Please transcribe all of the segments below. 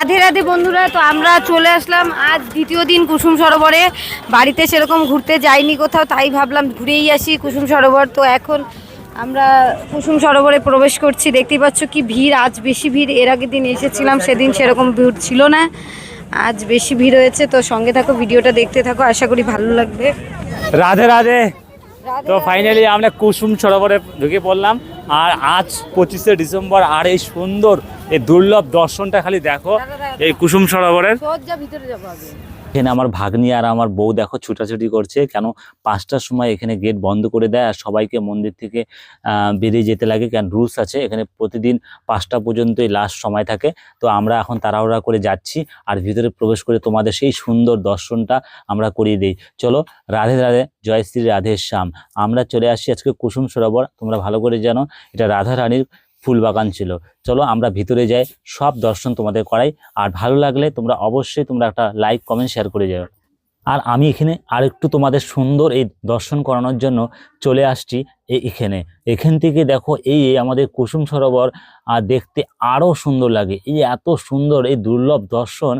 রাধে রাধে বন্ধুরা, তো আমরা চলে আসলাম আজ দ্বিতীয় দিন কুসুম সরোবরে। বাড়িতে সেরকম ঘুরতে যাইনি কোথাও, তাই ভাবলাম ঘুরেই আসি কুসুম সরোবর। তো এখন আমরা কুসুম সরোবরে প্রবেশ করছি। দেখতেই পাচ্ছ কি ভিড়, আজ বেশি ভিড়। এর আগের দিন এসেছিলাম, সেদিন সেরকম ভিড় ছিল না, আজ বেশি ভিড় হয়েছে। তো সঙ্গে থাকো, ভিডিওটা দেখতে থাকো, আশা করি ভালো লাগবে। রাধে রাধে। তো ফাইনালি আমরা কুসুম সরোবরে ঢুকে পড়লাম। আর আজ 25শে ডিসেম্বর, আর এই সুন্দর এই দুর্লভ দর্শনটা খালি দেখো এই কুসুম সরোবরের। ভিতরে যাবো আগে। এখানে আমার ভাগ্নি আর আমার বউ দেখো ছুটাছুটি করছে, কেন 5টার সময় এখানে গেট বন্ধ করে দেয় আর সবাইকে মন্দির থেকে বেরিয়ে যেতে লাগে, কেন রুলস আছে এখানে প্রতিদিন 5টা পর্যন্তই লাস্ট সময় থাকে। তো আমরা এখন তাড়াহুড়া করে যাচ্ছি আর ভিতরে প্রবেশ করে তোমাদের সেই সুন্দর দর্শনটা আমরা করিয়ে দিই। চলো, রাধে রাধে, জয় শ্রী রাধে শ্যাম। আমরা চলে আসছি আজকে কুসুম সরোবর। তোমরা ভালো করে জানো এটা রাধা রানীর ফুল বাগান ছিল। চলো আমরা ভিতরে যাই, সব দর্শন তোমাদের করাই। আর ভালো লাগলে তোমরা অবশ্যই একটা লাইক কমেন্ট শেয়ার করে যাও। আর আমি এখানে আরেকটু তোমাদের সুন্দর এই দর্শন করানোর জন্য চলে আসছি এখান থেকে দেখো এই আমাদের কুসুম সরোবর আর দেখতে আরও সুন্দর লাগে। এই এত সুন্দর এই দুর্লভ দর্শন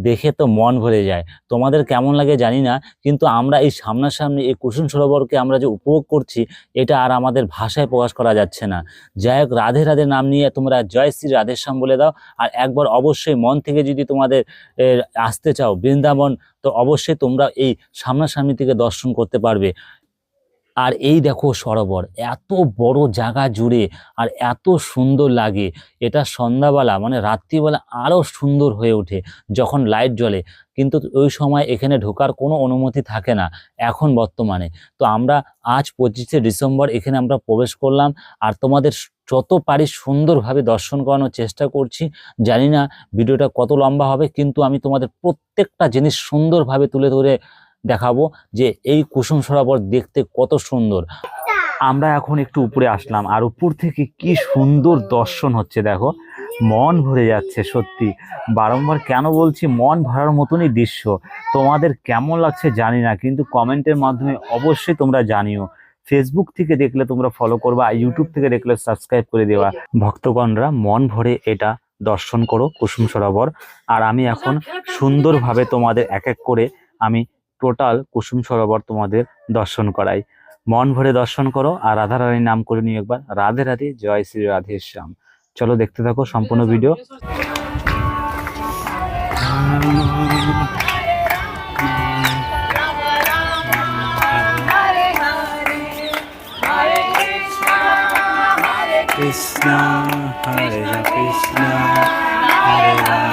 দেখে তো মন ভরে যায়। তোমাদের কেমন লাগে জানি না, কিন্তু আমরা এই সামনাসামনি এই কুসুম সরোবরকে আমরা যে উপভোগ করছি, এটা আর আমাদের ভাষায় প্রকাশ করা যাচ্ছে না। যাই হোক, রাধে রাধে নাম নিয়ে তোমরা জয় শ্রী রাধেশ্যাম বলে দাও। আর একবার অবশ্যই মন থেকে যদি তোমাদের আসতে চাও বৃন্দাবন, তো অবশ্যই তোমরা এই সামনাসামনি থেকে দর্শন করতে পারবে। আর এই দেখো সরোবর এত বড় জায়গা জুড়ে আর এত সুন্দর লাগে। এটা সন্ধ্যাবেলা মানে রাত্রিবেলা আরও সুন্দর হয়ে ওঠে যখন লাইট জ্বলে, কিন্তু ওই সময় এখানে ঢোকার কোনো অনুমতি থাকে না এখন বর্তমানে। তো আমরা আজ 25শে ডিসেম্বর এখানে আমরা প্রবেশ করলাম আর তোমাদের যত পারি সুন্দরভাবে দর্শন করানোর চেষ্টা করছি। জানি না ভিডিওটা কত লম্বা হবে, কিন্তু আমি তোমাদের প্রত্যেকটা জিনিস সুন্দরভাবে তুলে ধরে দেখাবো যে এই কুসুম সরোবর দেখতে কত সুন্দর। আমরা এখন একটু উপরে আসলাম আর উপর থেকে কি সুন্দর দর্শন হচ্ছে দেখো, মন ভরে যাচ্ছে সত্যি। বারংবার কেন বলছি, মন ভরার মতনই দৃশ্য। তোমাদের কেমন লাগছে জানি না, কিন্তু কমেন্টের মাধ্যমে অবশ্যই তোমরা জানিও। ফেসবুক থেকে দেখলে তোমরা ফলো করবা, ইউটিউব থেকে দেখলে সাবস্ক্রাইব করে দেওয়া। ভক্তগণরা মন ভরে এটা দর্শন করো কুসুম সরোবর। আর আমি এখন সুন্দরভাবে তোমাদের এক এক করে আমি টোটাল কুসুম সরোবর তোমাদের দর্শন করাই। মন ভরে দর্শন করো আর রাধা রানীর নাম করে নিও একবার, রাধে রাধে, জয় শ্রী রাধে শ্যাম। চলো দেখতে থাকো সম্পূর্ণ ভিডিও। কৃষ্ণ হরে কৃষ্ণ হরে রাম,